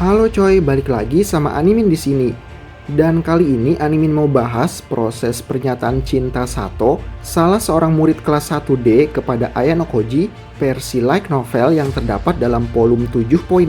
Halo coy, balik lagi sama Animin di sini. Dan kali ini Animin mau bahas proses pernyataan cinta Sato, salah seorang murid kelas 1D kepada Ayano Koji, versi light novel yang terdapat dalam volume 7.5.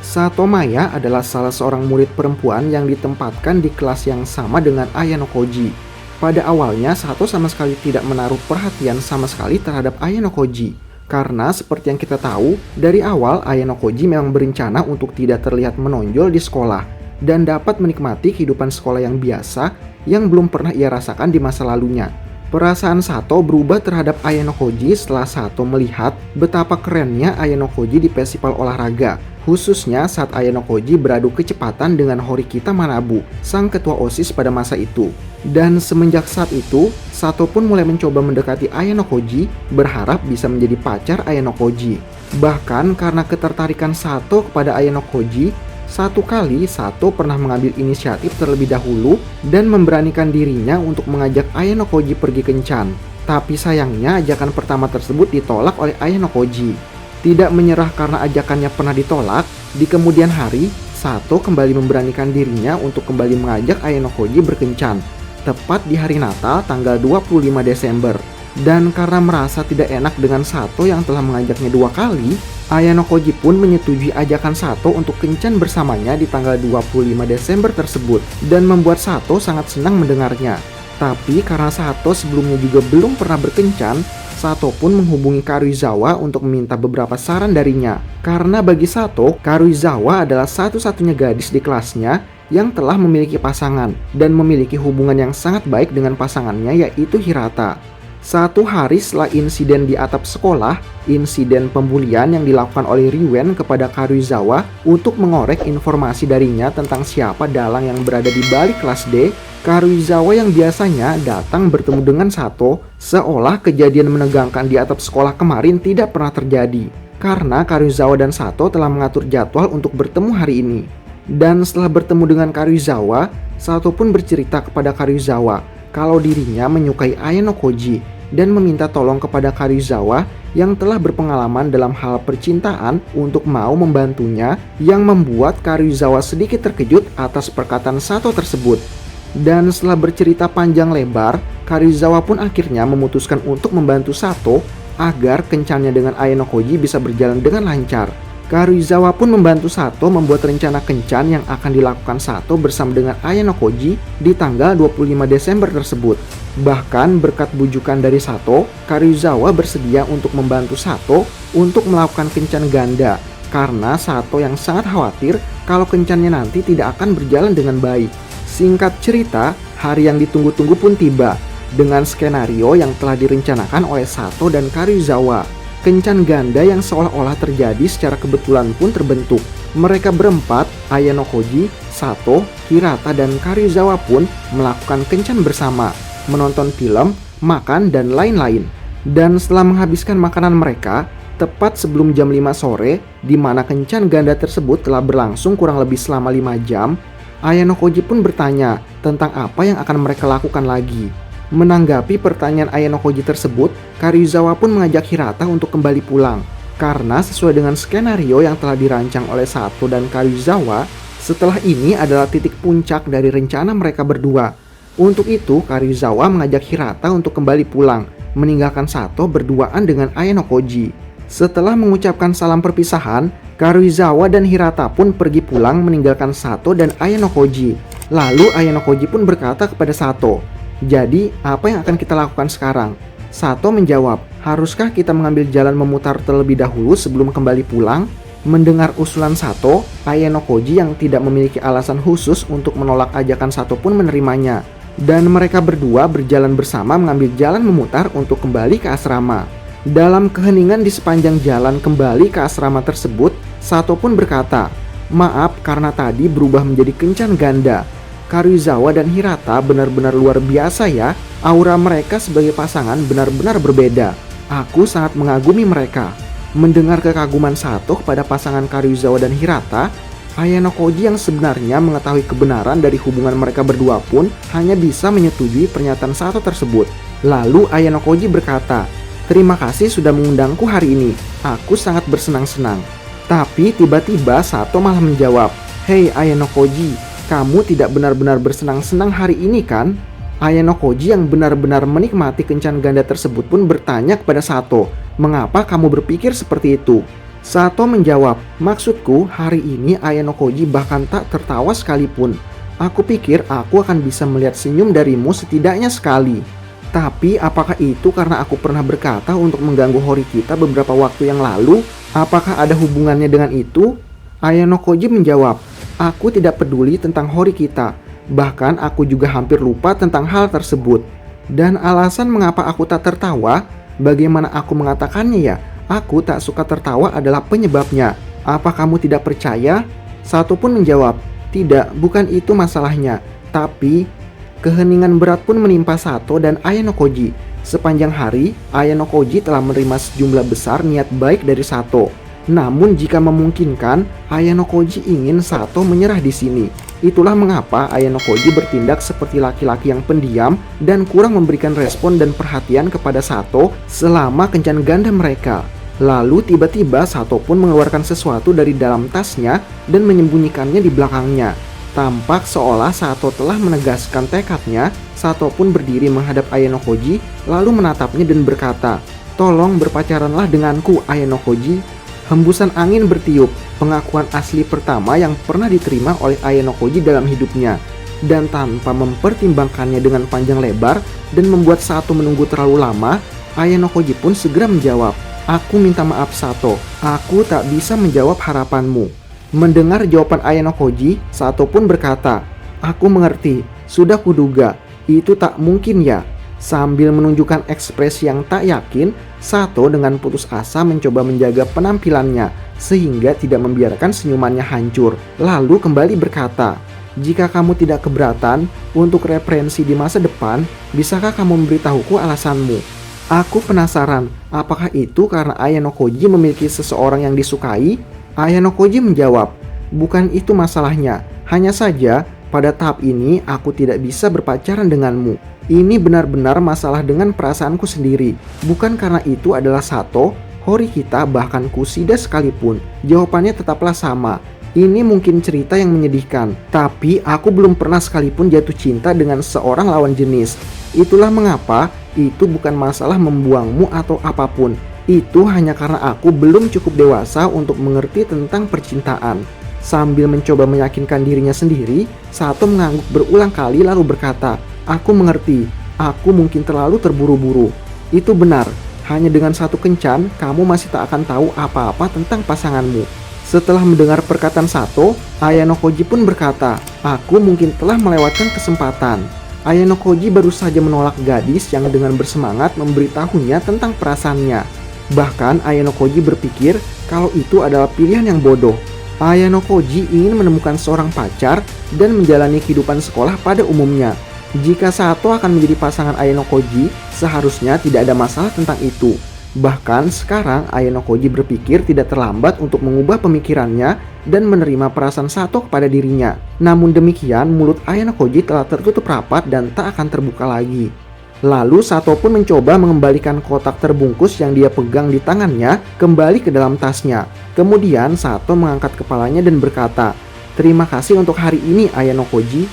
Sato Maya adalah salah seorang murid perempuan yang ditempatkan di kelas yang sama dengan Ayano Koji. Pada awalnya Sato sama sekali tidak menaruh perhatian sama sekali terhadap Ayano Koji. Karena seperti yang kita tahu, dari awal Ayano Koji memang berencana untuk tidak terlihat menonjol di sekolah dan dapat menikmati kehidupan sekolah yang biasa yang belum pernah ia rasakan di masa lalunya. Perasaan Sato berubah terhadap Ayano Koji setelah Sato melihat betapa kerennya Ayano Koji di festival olahraga, khususnya saat Ayano Koji beradu kecepatan dengan Horikita Manabu, sang ketua OSIS pada masa itu. Dan semenjak saat itu, Sato pun mulai mencoba mendekati Ayano Koji, berharap bisa menjadi pacar Ayano Koji. Bahkan karena ketertarikan Sato kepada Ayano Koji, satu kali Sato pernah mengambil inisiatif terlebih dahulu dan memberanikan dirinya untuk mengajak Ayano Koji pergi kencan. Tapi sayangnya ajakan pertama tersebut ditolak oleh Ayano Koji. Tidak menyerah karena ajakannya pernah ditolak, di kemudian hari, Sato kembali memberanikan dirinya untuk kembali mengajak Ayano Koji berkencan, tepat di hari Natal tanggal 25 Desember. Dan karena merasa tidak enak dengan Sato yang telah mengajaknya dua kali, Ayano Koji pun menyetujui ajakan Sato untuk kencan bersamanya di tanggal 25 Desember tersebut dan membuat Sato sangat senang mendengarnya. Tapi karena Sato sebelumnya juga belum pernah berkencan, Sato pun menghubungi Karuizawa untuk meminta beberapa saran darinya. Karena bagi Sato, Karuizawa adalah satu-satunya gadis di kelasnya yang telah memiliki pasangan dan memiliki hubungan yang sangat baik dengan pasangannya, yaitu Hirata. Satu hari setelah insiden di atap sekolah, insiden pembulian yang dilakukan oleh Riwen kepada Karuizawa untuk mengorek informasi darinya tentang siapa dalang yang berada di balik kelas D, Karuizawa yang biasanya datang bertemu dengan Sato seolah kejadian menegangkan di atap sekolah kemarin tidak pernah terjadi. Karena Karuizawa dan Sato telah mengatur jadwal untuk bertemu hari ini. Dan setelah bertemu dengan Karuizawa, Sato pun bercerita kepada Karuizawa kalau dirinya menyukai Ayano Koji dan meminta tolong kepada Karuizawa yang telah berpengalaman dalam hal percintaan untuk mau membantunya, yang membuat Karuizawa sedikit terkejut atas perkataan Sato tersebut. Dan setelah bercerita panjang lebar, Karuizawa pun akhirnya memutuskan untuk membantu Sato agar kencannya dengan Ayano Koji bisa berjalan dengan lancar. Karuizawa pun membantu Sato membuat rencana kencan yang akan dilakukan Sato bersama dengan Ayano Koji di tanggal 25 Desember tersebut. Bahkan berkat bujukan dari Sato, Karuizawa bersedia untuk membantu Sato untuk melakukan kencan ganda karena Sato yang sangat khawatir kalau kencannya nanti tidak akan berjalan dengan baik. Singkat cerita, hari yang ditunggu-tunggu pun tiba dengan skenario yang telah direncanakan oleh Sato dan Karuizawa. Kencan ganda yang seolah-olah terjadi secara kebetulan pun terbentuk. Mereka berempat, Ayano Koji, Sato, Hirata, dan Karuizawa pun melakukan kencan bersama, menonton film, makan, dan lain-lain. Dan setelah menghabiskan makanan mereka, tepat sebelum jam 5 sore, di mana kencan ganda tersebut telah berlangsung kurang lebih selama 5 jam, Ayano Koji pun bertanya tentang apa yang akan mereka lakukan lagi. Menanggapi pertanyaan Ayano Koji tersebut, Karuizawa pun mengajak Hirata untuk kembali pulang. Karena sesuai dengan skenario yang telah dirancang oleh Sato dan Karuizawa, setelah ini adalah titik puncak dari rencana mereka berdua. Untuk itu, Karuizawa mengajak Hirata untuk kembali pulang, meninggalkan Sato berduaan dengan Ayano Koji. Setelah mengucapkan salam perpisahan, Karuizawa dan Hirata pun pergi pulang meninggalkan Sato dan Ayano Koji. Lalu Ayano Koji pun berkata kepada Sato, "Jadi, apa yang akan kita lakukan sekarang?" Sato menjawab, "Haruskah kita mengambil jalan memutar terlebih dahulu sebelum kembali pulang?" Mendengar usulan Sato, Ayano Koji yang tidak memiliki alasan khusus untuk menolak ajakan Sato pun menerimanya. Dan mereka berdua berjalan bersama mengambil jalan memutar untuk kembali ke asrama. Dalam keheningan di sepanjang jalan kembali ke asrama tersebut, Sato pun berkata, "Maaf karena tadi berubah menjadi kencan ganda. Karuizawa dan Hirata benar-benar luar biasa ya. Aura mereka sebagai pasangan benar-benar berbeda. Aku sangat mengagumi mereka." Mendengar kekaguman Sato kepada pasangan Karuizawa dan Hirata, Ayano Koji yang sebenarnya mengetahui kebenaran dari hubungan mereka berdua pun hanya bisa menyetujui pernyataan Sato tersebut. Lalu Ayano Koji berkata, "Terima kasih sudah mengundangku hari ini. Aku sangat bersenang-senang." Tapi tiba-tiba Sato malah menjawab, "Hei Ayano Koji, kamu tidak benar-benar bersenang-senang hari ini kan?" Ayano Koji yang benar-benar menikmati kencan ganda tersebut pun bertanya kepada Sato, "Mengapa kamu berpikir seperti itu?" Sato menjawab, "Maksudku hari ini Ayano Koji bahkan tak tertawa sekalipun. Aku pikir aku akan bisa melihat senyum darimu setidaknya sekali. Tapi apakah itu karena aku pernah berkata untuk mengganggu hori kita beberapa waktu yang lalu? Apakah ada hubungannya dengan itu?" Ayano Koji menjawab, "Aku tidak peduli tentang hori kita. Bahkan aku juga hampir lupa tentang hal tersebut. Dan alasan mengapa aku tak tertawa, bagaimana aku mengatakannya ya? Aku tak suka tertawa adalah penyebabnya. Apa kamu tidak percaya?" Sato pun menjawab, "Tidak, bukan itu masalahnya. Tapi..." Keheningan berat pun menimpa Sato dan Ayano Koji. Sepanjang hari, Ayano Koji telah menerima sejumlah besar niat baik dari Sato. Namun jika memungkinkan, Ayano Koji ingin Sato menyerah di sini. Itulah mengapa Ayano Koji bertindak seperti laki-laki yang pendiam dan kurang memberikan respon dan perhatian kepada Sato selama kencan ganda mereka. Lalu tiba-tiba Sato pun mengeluarkan sesuatu dari dalam tasnya dan menyembunyikannya di belakangnya. Tampak seolah Sato telah menegaskan tekadnya. Sato pun berdiri menghadap Ayano Koji lalu menatapnya dan berkata, "Tolong berpacaranlah denganku, Ayano Koji." Hembusan angin bertiup, pengakuan asli pertama yang pernah diterima oleh Ayano Koji dalam hidupnya. Dan tanpa mempertimbangkannya dengan panjang lebar dan membuat Sato menunggu terlalu lama, Ayano Koji pun segera menjawab, "Aku minta maaf Sato, aku tak bisa menjawab harapanmu." Mendengar jawaban Ayano Koji, Sato pun berkata, "Aku mengerti, sudah kuduga, itu tak mungkin ya." Sambil menunjukkan ekspresi yang tak yakin, Sato dengan putus asa mencoba menjaga penampilannya sehingga tidak membiarkan senyumannya hancur. Lalu kembali berkata, "Jika kamu tidak keberatan untuk referensi di masa depan, bisakah kamu memberitahuku alasanmu? Aku penasaran, apakah itu karena Ayano Koji memiliki seseorang yang disukai?" Ayano Koji menjawab, "Bukan itu masalahnya. Hanya saja pada tahap ini aku tidak bisa berpacaran denganmu. Ini benar-benar masalah dengan perasaanku sendiri. Bukan karena itu adalah Sato, hori kita, bahkan Kushida sekalipun." Jawabannya tetaplah sama. "Ini mungkin cerita yang menyedihkan, tapi aku belum pernah sekalipun jatuh cinta dengan seorang lawan jenis. Itulah mengapa itu bukan masalah membuangmu atau apapun. Itu hanya karena aku belum cukup dewasa untuk mengerti tentang percintaan." Sambil mencoba meyakinkan dirinya sendiri, Sato mengangguk berulang kali lalu berkata, "Aku mengerti, aku mungkin terlalu terburu-buru. Itu benar, hanya dengan satu kencan, kamu masih tak akan tahu apa-apa tentang pasanganmu." Setelah mendengar perkataan Sato, Ayano Koji pun berkata, "Aku mungkin telah melewatkan kesempatan." Ayano Koji baru saja menolak gadis yang dengan bersemangat memberitahunya tentang perasaannya. Bahkan Ayano Koji berpikir kalau itu adalah pilihan yang bodoh. Ayano Koji ingin menemukan seorang pacar dan menjalani kehidupan sekolah pada umumnya. Jika Sato akan menjadi pasangan Ayano Koji, seharusnya tidak ada masalah tentang itu. Bahkan sekarang Ayano Koji berpikir tidak terlambat untuk mengubah pemikirannya dan menerima perasaan Sato kepada dirinya. Namun demikian, mulut Ayano Koji telah tertutup rapat dan tak akan terbuka lagi. Lalu Sato pun mencoba mengembalikan kotak terbungkus yang dia pegang di tangannya kembali ke dalam tasnya. Kemudian Sato mengangkat kepalanya dan berkata, "Terima kasih untuk hari ini, Ayano Koji."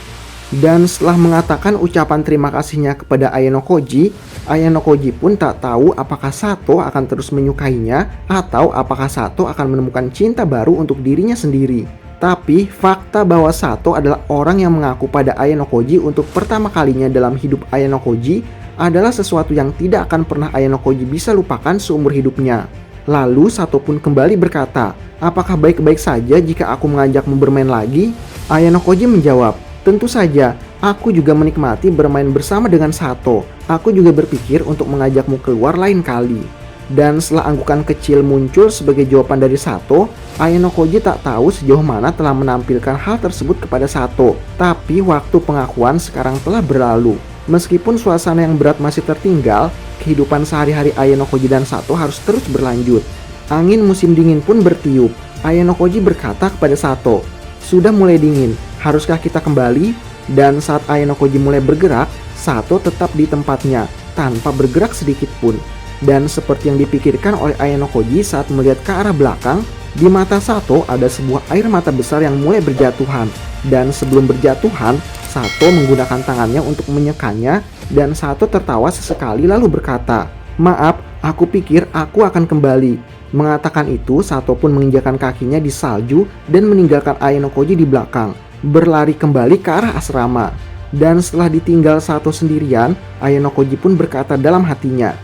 Dan setelah mengatakan ucapan terima kasihnya kepada Ayano Koji pun tak tahu apakah Sato akan terus menyukainya atau apakah Sato akan menemukan cinta baru untuk dirinya sendiri. Tapi fakta bahwa Sato adalah orang yang mengaku pada Ayano Koji untuk pertama kalinya dalam hidup Ayano Koji adalah sesuatu yang tidak akan pernah Ayano Koji bisa lupakan seumur hidupnya. Lalu Sato pun kembali berkata, "Apakah baik-baik saja jika aku mengajakmu bermain lagi?" Ayano Koji menjawab, "Tentu saja, aku juga menikmati bermain bersama dengan Sato. Aku juga berpikir untuk mengajakmu keluar lain kali." Dan setelah anggukan kecil muncul sebagai jawaban dari Sato, Ayano Koji tak tahu sejauh mana telah menampilkan hal tersebut kepada Sato. Tapi waktu pengakuan sekarang telah berlalu. Meskipun suasana yang berat masih tertinggal, kehidupan sehari-hari Ayano Koji dan Sato harus terus berlanjut. Angin musim dingin pun bertiup. Ayano Koji berkata kepada Sato, "Sudah mulai dingin, haruskah kita kembali?" Dan saat Ayano Koji mulai bergerak, Sato tetap di tempatnya, tanpa bergerak sedikit pun. Dan seperti yang dipikirkan oleh Ayano Koji saat melihat ke arah belakang, Di mata Sato ada sebuah air mata besar yang mulai berjatuhan, dan sebelum berjatuhan, Sato menggunakan tangannya untuk menyekanya dan Sato tertawa sesekali lalu berkata, "Maaf, aku pikir aku akan kembali." Mengatakan itu, Sato pun menginjakan kakinya di salju dan meninggalkan Ayanokoji di belakang, berlari kembali ke arah asrama. Dan setelah ditinggal Sato sendirian, Ayanokoji pun berkata dalam hatinya,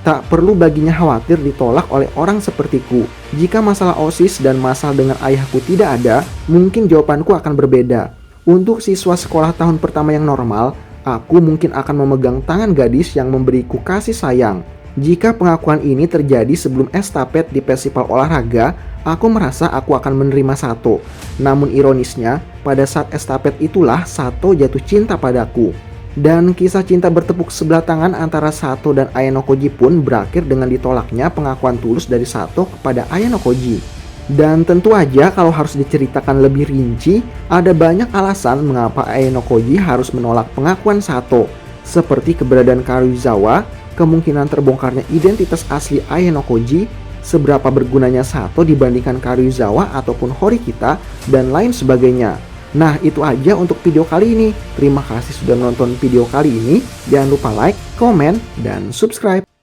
"Tak perlu baginya khawatir ditolak oleh orang sepertiku. Jika masalah OSIS dan masalah dengan ayahku tidak ada, mungkin jawabanku akan berbeda. Untuk siswa sekolah tahun pertama yang normal, aku mungkin akan memegang tangan gadis yang memberiku kasih sayang. Jika pengakuan ini terjadi sebelum estafet di festival olahraga, aku merasa aku akan menerima Sato. Namun ironisnya, pada saat estafet itulah Sato jatuh cinta padaku." Dan kisah cinta bertepuk sebelah tangan antara Sato dan Ayanokoji pun berakhir dengan ditolaknya pengakuan tulus dari Sato kepada Ayanokoji. Dan tentu aja kalau harus diceritakan lebih rinci, ada banyak alasan mengapa Ayanokoji harus menolak pengakuan Sato, seperti keberadaan Karuizawa, kemungkinan terbongkarnya identitas asli Ayanokoji, seberapa bergunanya Sato dibandingkan Karuizawa ataupun Horikita, dan lain sebagainya. Nah, itu aja untuk video kali ini. Terima kasih sudah menonton video kali ini. Jangan lupa like, komen, dan subscribe.